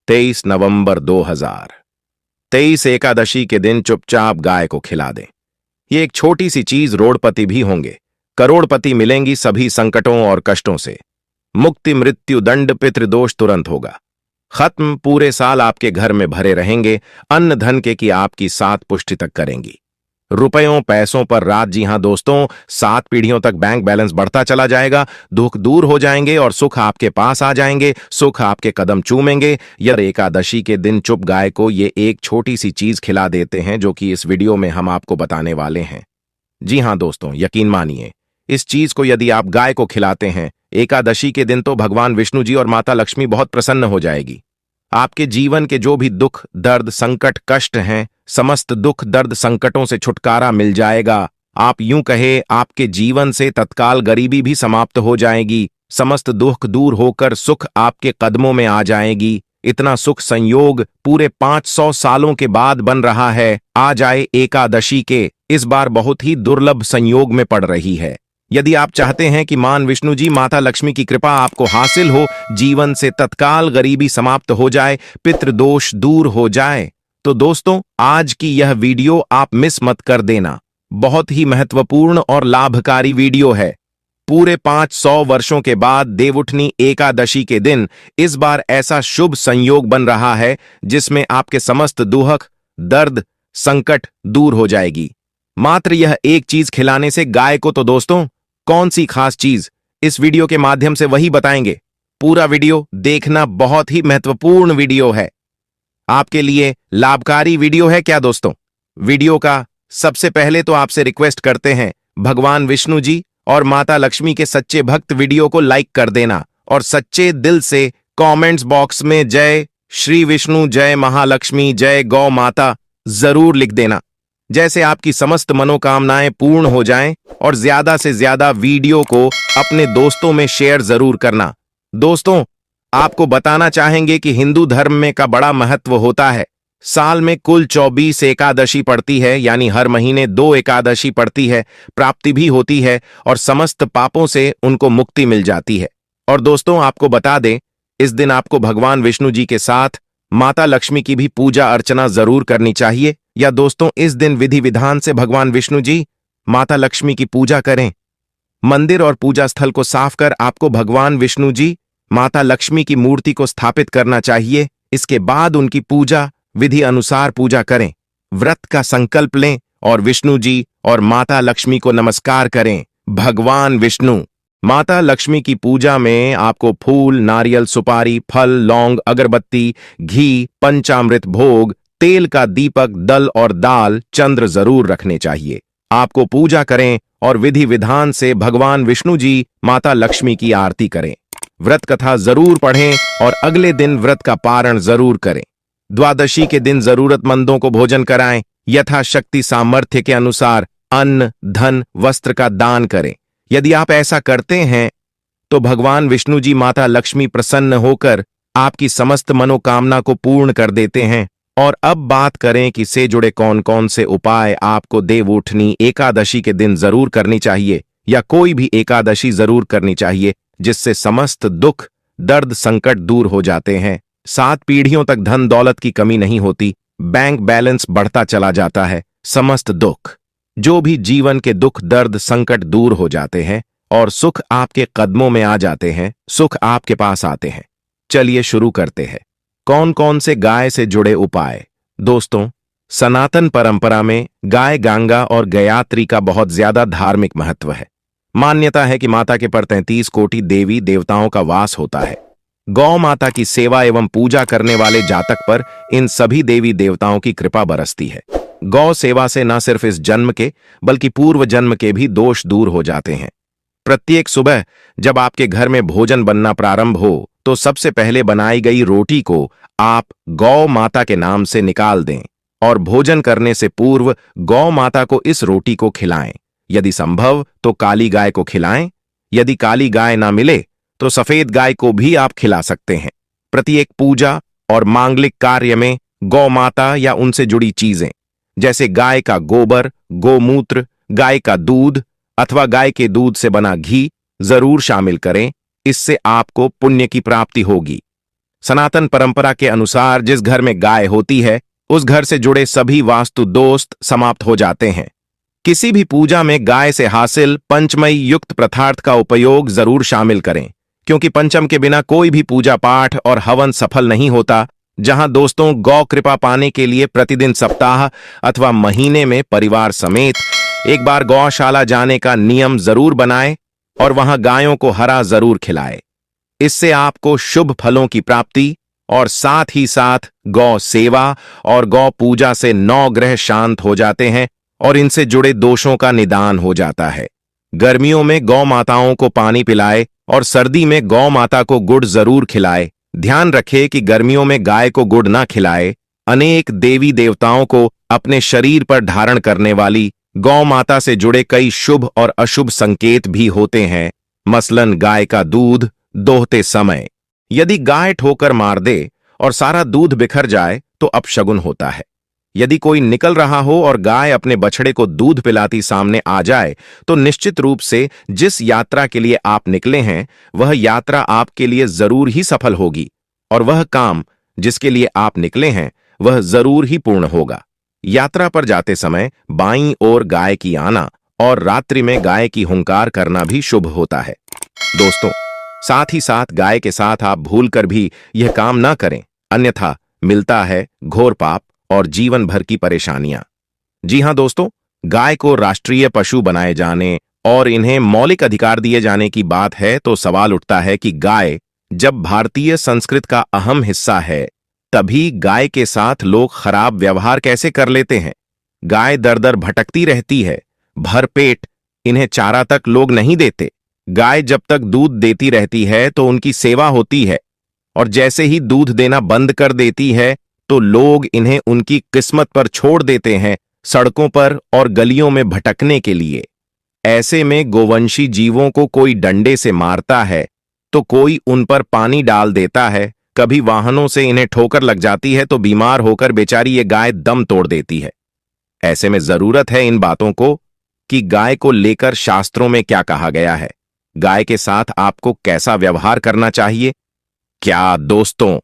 23 नवंबर 2023 एकादशी के दिन चुपचाप गाय को खिला दें। ये एक छोटी सी चीज रोडपति भी होंगे, करोड़पति मिलेंगी सभी संकटों और कष्टों से। मुक्ति, मृत्यु, दंड, पितृदोष तुरंत होगा खत्म। पूरे साल आपके घर में भरे रहेंगे अन्न धन के कि आपकी 7 पुष्टि तक करेंगी। रुपयों पैसों पर राज। जी हां दोस्तों, 7 पीढ़ियों तक बैंक बैलेंस बढ़ता चला जाएगा। दुख दूर हो जाएंगे और सुख आपके पास आ जाएंगे। सुख आपके कदम चूमेंगे। यह एकादशी के दिन चुप गाय को ये एक छोटी सी चीज खिला देते हैं, जो कि इस वीडियो में हम आपको बताने वाले हैं। जी हां दोस्तों, यकीन मानिए, इस चीज को यदि आप गाय को खिलाते हैं एकादशी के दिन, तो भगवान विष्णु जी और माता लक्ष्मी बहुत प्रसन्न हो जाएगी। आपके जीवन के जो भी दुख दर्द संकट कष्ट हैं, समस्त दुख दर्द संकटों से छुटकारा मिल जाएगा। आप यूं कहे, आपके जीवन से तत्काल गरीबी भी समाप्त हो जाएगी। समस्त दुख दूर होकर सुख आपके कदमों में आ जाएगी। इतना सुख संयोग पूरे 500 सालों के बाद बन रहा है। आ जाए एकादशी के इस बार बहुत ही दुर्लभ संयोग में पड़ रही है। यदि आप चाहते हैं कि मान विष्णु जी माता लक्ष्मी की कृपा आपको हासिल हो, जीवन से तत्काल गरीबी समाप्त हो जाए, पितृदोष दूर हो जाए, तो दोस्तों आज की यह वीडियो आप मिस मत कर देना। बहुत ही महत्वपूर्ण और लाभकारी वीडियो है। पूरे 500 वर्षों के बाद देवउठनी एकादशी के दिन इस बार ऐसा शुभ संयोग बन रहा है जिसमें आपके समस्त दुख दर्द संकट दूर हो जाएगी। मात्र यह एक चीज खिलाने से गाय को। तो दोस्तों कौन सी खास चीज, इस वीडियो के माध्यम से वही बताएंगे। पूरा वीडियो देखना, बहुत ही महत्वपूर्ण वीडियो है, आपके लिए लाभकारी वीडियो है। क्या दोस्तों, वीडियो का सबसे पहले तो आपसे रिक्वेस्ट करते हैं, भगवान विष्णु जी और माता लक्ष्मी के सच्चे भक्त वीडियो को लाइक कर देना और सच्चे दिल से कमेंट्स बॉक्स में जय श्री विष्णु, जय महालक्ष्मी, जय गौ माता जरूर लिख देना, जैसे आपकी समस्त मनोकामनाएं पूर्ण हो जाएं। और ज्यादा से ज्यादा वीडियो को अपने दोस्तों में शेयर जरूर करना। दोस्तों आपको बताना चाहेंगे कि हिंदू धर्म में का बड़ा महत्व होता है। साल में कुल 24 एकादशी पड़ती है, यानी हर महीने 2 एकादशी पड़ती है। प्राप्ति भी होती है और समस्त पापों से उनको मुक्ति मिल जाती है। और दोस्तों आपको बता दें, इस दिन आपको भगवान विष्णु जी के साथ माता लक्ष्मी की भी पूजा अर्चना जरूर करनी चाहिए। या दोस्तों इस दिन विधि विधान से भगवान विष्णु जी माता लक्ष्मी की पूजा करें। मंदिर और पूजा स्थल को साफ कर आपको भगवान विष्णु जी माता लक्ष्मी की मूर्ति को स्थापित करना चाहिए। इसके बाद उनकी पूजा विधि अनुसार पूजा करें। व्रत का संकल्प लें और विष्णु जी और माता लक्ष्मी को नमस्कार करें। भगवान विष्णु माता लक्ष्मी की पूजा में आपको फूल, नारियल, सुपारी, फल, लौंग, अगरबत्ती, घी, पंचामृत भोग, तेल का दीपक, दल और दाल, चंद्र जरूर रखने चाहिए। आपको पूजा करें और विधि विधान से भगवान विष्णु जी माता लक्ष्मी की आरती करें। व्रत कथा जरूर पढ़ें और अगले दिन व्रत का पारण जरूर करें। द्वादशी के दिन जरूरतमंदों को भोजन कराएं। यथाशक्ति सामर्थ्य के अनुसार अन्न धन वस्त्र का दान करें। यदि आप ऐसा करते हैं तो भगवान विष्णु जी माता लक्ष्मी प्रसन्न होकर आपकी समस्त मनोकामना को पूर्ण कर देते हैं। और अब बात करें कि से जुड़े कौन कौन से उपाय आपको देवउठनी एकादशी के दिन जरूर करनी चाहिए, या कोई भी एकादशी जरूर करनी चाहिए, जिससे समस्त दुख दर्द संकट दूर हो जाते हैं। 7 पीढ़ियों तक धन दौलत की कमी नहीं होती, बैंक बैलेंस बढ़ता चला जाता है, समस्त दुख जो भी जीवन के दुख दर्द संकट दूर हो जाते हैं और सुख आपके कदमों में आ जाते हैं, सुख आपके पास आते हैं। चलिए शुरू करते हैं। कौन कौन से गाय से जुड़े उपाय। दोस्तों सनातन परंपरा में गाय गंगा और गयात्री का बहुत ज्यादा धार्मिक महत्व है। मान्यता है कि माता के पर 33 कोटि देवी देवताओं का वास होता है। गौ माता की सेवा एवं पूजा करने वाले जातक पर इन सभी देवी देवताओं की कृपा बरसती है। गौ सेवा से न सिर्फ इस जन्म के बल्कि पूर्व जन्म के भी दोष दूर हो जाते हैं। प्रत्येक सुबह जब आपके घर में भोजन बनना प्रारंभ हो तो सबसे पहले बनाई गई रोटी को आप गौ माता के नाम से निकाल दें और भोजन करने से पूर्व गौ माता को इस रोटी को खिलाएं। यदि संभव तो काली गाय को खिलाएं। यदि काली गाय ना मिले तो सफेद गाय को भी आप खिला सकते हैं। प्रत्येक पूजा और मांगलिक कार्य में गौ माता या उनसे जुड़ी चीजें जैसे गाय का गोबर, गोमूत्र, गाय का दूध अथवा गाय के दूध से बना घी जरूर शामिल करें। इससे आपको पुण्य की प्राप्ति होगी। सनातन परंपरा के अनुसार जिस घर में गाय होती है उस घर से जुड़े सभी वास्तु दोष समाप्त हो जाते हैं। किसी भी पूजा में गाय से हासिल पंचमयी युक्त पदार्थ का उपयोग जरूर शामिल करें, क्योंकि पंचम के बिना कोई भी पूजा पाठ और हवन सफल नहीं होता। जहां दोस्तों, गौ कृपा पाने के लिए प्रतिदिन, सप्ताह अथवा महीने में परिवार समेत एक बार गौशाला जाने का नियम जरूर बनाएं और वहां गायों को हरा जरूर खिलाएं। इससे आपको शुभ फलों की प्राप्ति और साथ ही साथ गौ सेवा और गौ पूजा से 9 ग्रह शांत हो जाते हैं और इनसे जुड़े दोषों का निदान हो जाता है। गर्मियों में गौ माताओं को पानी पिलाए और सर्दी में गौ माता को गुड़ जरूर खिलाए। ध्यान रखें कि गर्मियों में गाय को गुड़ ना खिलाए। अनेक देवी देवताओं को अपने शरीर पर धारण करने वाली गौ माता से जुड़े कई शुभ और अशुभ संकेत भी होते हैं। मसलन गाय का दूध दोहते समय यदि गाय ठोकर मार दे और सारा दूध बिखर जाए तो अपशगुन होता है। यदि कोई निकल रहा हो और गाय अपने बछड़े को दूध पिलाती सामने आ जाए तो निश्चित रूप से जिस यात्रा के लिए आप निकले हैं वह यात्रा आपके लिए जरूर ही सफल होगी और वह काम जिसके लिए आप निकले हैं वह जरूर ही पूर्ण होगा। यात्रा पर जाते समय बाईं ओर गाय की आना और रात्रि में गाय की हुंकार करना भी शुभ होता है। दोस्तों, साथ ही साथ गाय के साथ आप भूलकर भी यह काम ना करें, अन्यथा मिलता है घोर पाप और जीवन भर की परेशानियां। जी हां दोस्तों, गाय को राष्ट्रीय पशु बनाए जाने और इन्हें मौलिक अधिकार दिए जाने की बात है तो सवाल उठता है कि गाय जब भारतीय संस्कृति का अहम हिस्सा है तभी गाय के साथ लोग खराब व्यवहार कैसे कर लेते हैं। गाय दर दर भटकती रहती है, भरपेट इन्हें चारा तक लोग नहीं देते। गाय जब तक दूध देती रहती है तो उनकी सेवा होती है और जैसे ही दूध देना बंद कर देती है तो लोग इन्हें उनकी किस्मत पर छोड़ देते हैं, सड़कों पर और गलियों में भटकने के लिए। ऐसे में गोवंशी जीवों को कोई डंडे से मारता है तो कोई उन पर पानी डाल देता है, कभी वाहनों से इन्हें ठोकर लग जाती है तो बीमार होकर बेचारी ये गाय दम तोड़ देती है। ऐसे में जरूरत है इन बातों को कि गाय को लेकर शास्त्रों में क्या कहा गया है, गाय के साथ आपको कैसा व्यवहार करना चाहिए। क्या दोस्तों,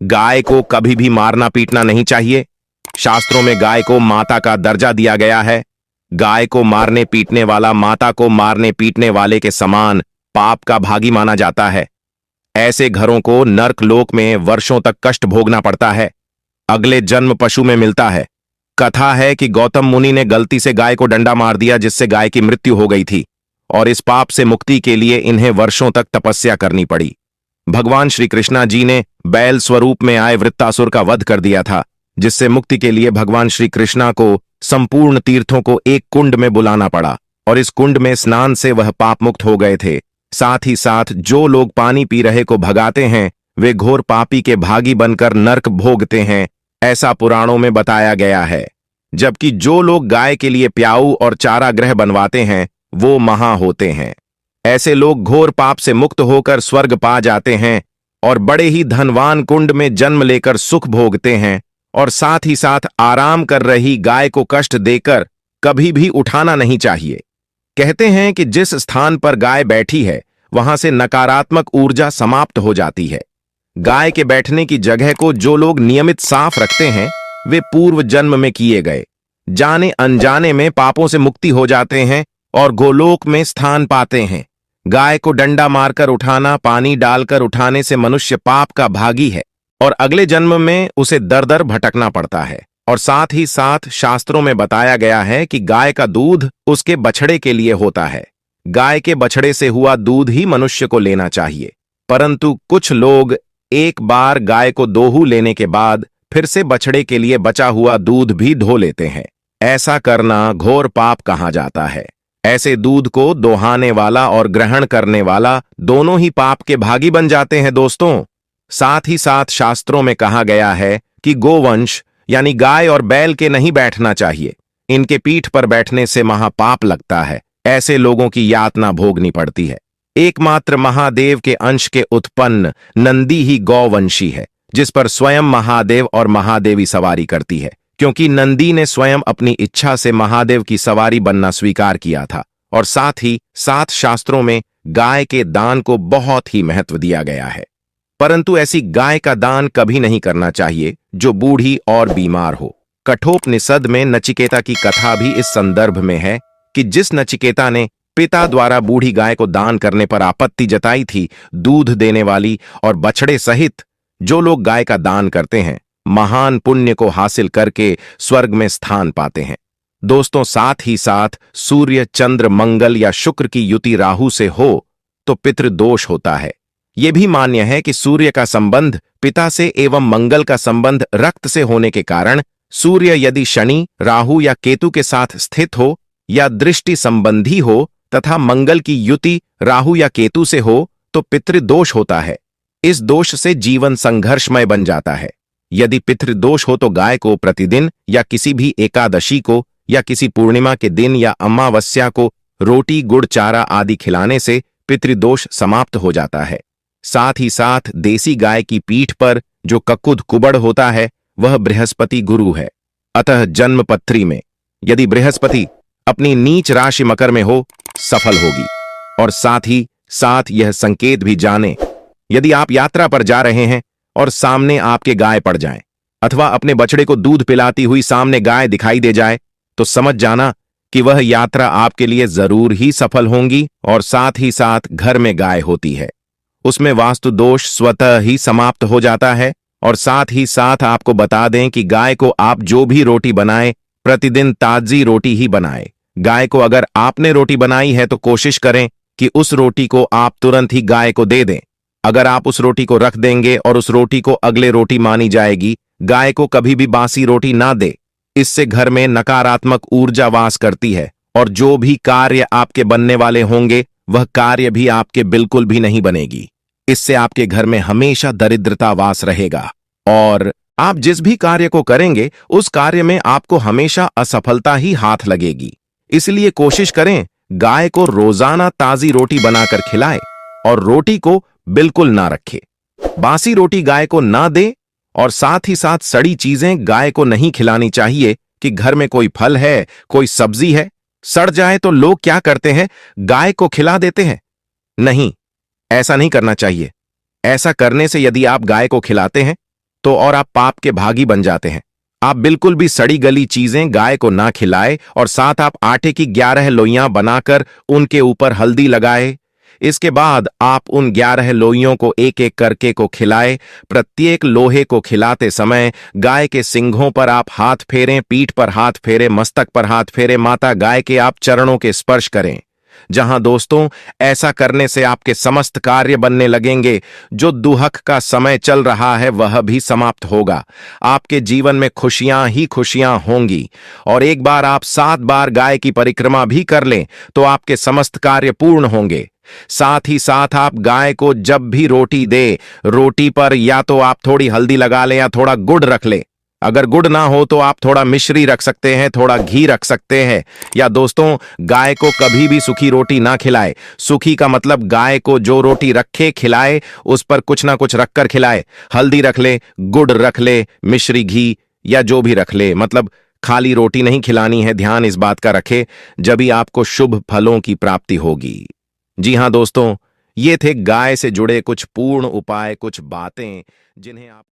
गाय को कभी भी मारना पीटना नहीं चाहिए। शास्त्रों में गाय को माता का दर्जा दिया गया है। गाय को मारने पीटने वाला माता को मारने पीटने वाले के समान पाप का भागी माना जाता है। ऐसे घरों को नर्क लोक में वर्षों तक कष्ट भोगना पड़ता है, अगले जन्म पशु में मिलता है। कथा है कि गौतम मुनि ने गलती से गाय को डंडा मार दिया जिससे गाय की मृत्यु हो गई थी और इस पाप से मुक्ति के लिए इन्हें वर्षों तक तपस्या करनी पड़ी। भगवान श्री कृष्णा जी ने बैल स्वरूप में आए वृत्तासुर का वध कर दिया था, जिससे मुक्ति के लिए भगवान श्री कृष्णा को संपूर्ण तीर्थों को एक कुंड में बुलाना पड़ा और इस कुंड में स्नान से वह पाप मुक्त हो गए थे। साथ ही साथ जो लोग पानी पी रहे को भगाते हैं वे घोर पापी के भागी बनकर नर्क भोगते हैं, ऐसा पुराणों में बताया गया है। जबकि जो लोग गाय के लिए प्याऊ और चारागृह बनवाते हैं वो महा होते हैं। ऐसे लोग घोर पाप से मुक्त होकर स्वर्ग पा जाते हैं और बड़े ही धनवान कुंड में जन्म लेकर सुख भोगते हैं और साथ ही साथ आराम कर रही गाय को कष्ट देकर कभी भी उठाना नहीं चाहिए। कहते हैं कि जिस स्थान पर गाय बैठी है वहां से नकारात्मक ऊर्जा समाप्त हो जाती है। गाय के बैठने की जगह को जो लोग नियमित साफ रखते हैं वे पूर्व जन्म में किए गए जाने अनजाने में पापों से मुक्ति हो जाते हैं और गोलोक में स्थान पाते हैं। गाय को डंडा मारकर उठाना, पानी डालकर उठाने से मनुष्य पाप का भागी है और अगले जन्म में उसे दर दर भटकना पड़ता है। और साथ ही साथ शास्त्रों में बताया गया है कि गाय का दूध उसके बछड़े के लिए होता है। गाय के बछड़े से हुआ दूध ही मनुष्य को लेना चाहिए, परंतु कुछ लोग एक बार गाय को दोहू लेने के बाद फिर से बछड़े के लिए बचा हुआ दूध भी धो लेते हैं। ऐसा करना घोर पाप कहा जाता है। ऐसे दूध को दोहाने वाला और ग्रहण करने वाला दोनों ही पाप के भागी बन जाते हैं। दोस्तों, साथ ही साथ शास्त्रों में कहा गया है कि गोवंश यानी गाय और बैल के नहीं बैठना चाहिए। इनके पीठ पर बैठने से महापाप लगता है। ऐसे लोगों की यातना भोगनी पड़ती है। एकमात्र महादेव के अंश के उत्पन्न नंदी ही गौवंशी है, जिस पर स्वयं महादेव और महादेवी सवारी करती है, क्योंकि नंदी ने स्वयं अपनी इच्छा से महादेव की सवारी बनना स्वीकार किया था। और साथ ही साथ शास्त्रों में गाय के दान को बहुत ही महत्व दिया गया है। परंतु ऐसी गाय का दान कभी नहीं करना चाहिए जो बूढ़ी और बीमार हो। कठोपनिषद में नचिकेता की कथा भी इस संदर्भ में है कि जिस नचिकेता ने पिता द्वारा बूढ़ी गाय को दान करने पर आपत्ति जताई थी, दूध देने वाली और बछड़े सहित जो लोग गाय का दान करते हैं, महान पुण्य को हासिल करके स्वर्ग में स्थान पाते हैं। दोस्तों, साथ ही साथ सूर्य, चंद्र, मंगल या शुक्र की युति राहु से हो तो पितृदोष होता है। यह भी मान्य है कि सूर्य का संबंध पिता से एवं मंगल का संबंध रक्त से होने के कारण सूर्य यदि शनि, राहु या केतु के साथ स्थित हो या दृष्टि संबंधी हो तथा मंगल की युति राहु या केतु से हो तो पितृदोष होता है। इस दोष से जीवन संघर्षमय बन जाता है। यदि पितृदोष हो तो गाय को प्रतिदिन या किसी भी एकादशी को या किसी पूर्णिमा के दिन या अमावस्या को रोटी, गुड़, चारा आदि खिलाने से पितृदोष समाप्त हो जाता है। साथ ही साथ देसी गाय की पीठ पर जो ककुद कुबड़ होता है वह बृहस्पति गुरु है। अतः जन्मपत्री में यदि बृहस्पति अपनी नीच राशि मकर में हो, सफल होगी। और साथ ही साथ यह संकेत भी जाने, यदि आप यात्रा पर जा रहे हैं और सामने आपके गाय पड़ जाए अथवा अपने बछड़े को दूध पिलाती हुई सामने गाय दिखाई दे जाए तो समझ जाना कि वह यात्रा आपके लिए जरूर ही सफल होंगी और साथ ही साथ घर में गाय होती है, उसमें वास्तु दोष स्वतः ही समाप्त हो जाता है। और साथ ही साथ आपको बता दें कि गाय को आप जो भी रोटी बनाएं, प्रतिदिन ताजी रोटी ही बनाएं। गाय को अगर आपने रोटी बनाई है तो कोशिश करें कि उस रोटी को आप तुरंत ही गाय को दे दें। अगर आप उस रोटी को रख देंगे और उस रोटी को अगले रोटी मानी जाएगी, गाय को कभी भी बासी रोटी ना दे। इससे घर में नकारात्मक ऊर्जा वास करती है और जो भी कार्य आपके बनने वाले होंगे वह कार्य भी आपके बिल्कुल भी नहीं बनेगी। इससे आपके घर में हमेशा दरिद्रता वास रहेगा और आप जिस भी कार्य को करेंगे उस कार्य में आपको हमेशा असफलता ही हाथ लगेगी। इसलिए कोशिश करें गाय को रोजाना ताजी रोटी बनाकर खिलाएं और रोटी को बिल्कुल ना रखें। बासी रोटी गाय को ना दे और साथ ही साथ सड़ी चीजें गाय को नहीं खिलानी चाहिए कि घर में कोई फल है, कोई सब्जी है, सड़ जाए तो लोग क्या करते हैं, गाय को खिला देते हैं। नहीं, ऐसा नहीं करना चाहिए। ऐसा करने से यदि आप गाय को खिलाते हैं तो और आप पाप के भागी बन जाते हैं। आप बिल्कुल भी सड़ी गली चीजें गाय को ना खिलाए और साथ आप आटे की 11 लोइयां बनाकर उनके ऊपर हल्दी लगाए। इसके बाद आप उन 11 लोइयों को एक एक करके को खिलाए। प्रत्येक लोहे को खिलाते समय गाय के सिंघों पर आप हाथ फेरें, पीठ पर हाथ फेरें, मस्तक पर हाथ फेरें, माता गाय के आप चरणों के स्पर्श करें। जहां दोस्तों ऐसा करने से आपके समस्त कार्य बनने लगेंगे। जो दुहक का समय चल रहा है वह भी समाप्त होगा। आपके जीवन में खुशियां ही खुशियां होंगी। और एक बार आप 7 बार गाय की परिक्रमा भी कर लें तो आपके समस्त कार्य पूर्ण होंगे। साथ ही साथ आप गाय को जब भी रोटी दे, रोटी पर या तो आप थोड़ी हल्दी लगा लें या थोड़ा गुड़ रख लें। अगर गुड़ ना हो तो आप थोड़ा मिश्री रख सकते हैं, थोड़ा घी रख सकते हैं। या दोस्तों, गाय को कभी भी सूखी रोटी ना खिलाए। सूखी का मतलब गाय को जो रोटी रखे खिलाए उस पर कुछ ना कुछ रखकर खिलाए। हल्दी रख ले, गुड़ रख ले, मिश्री, घी या जो भी रख ले, मतलब खाली रोटी नहीं खिलानी है। ध्यान इस बात का रखे, जब ही आपको शुभ फलों की प्राप्ति होगी। जी हाँ दोस्तों, ये थे गाय से जुड़े कुछ पूर्ण उपाय, कुछ बातें जिन्हें आप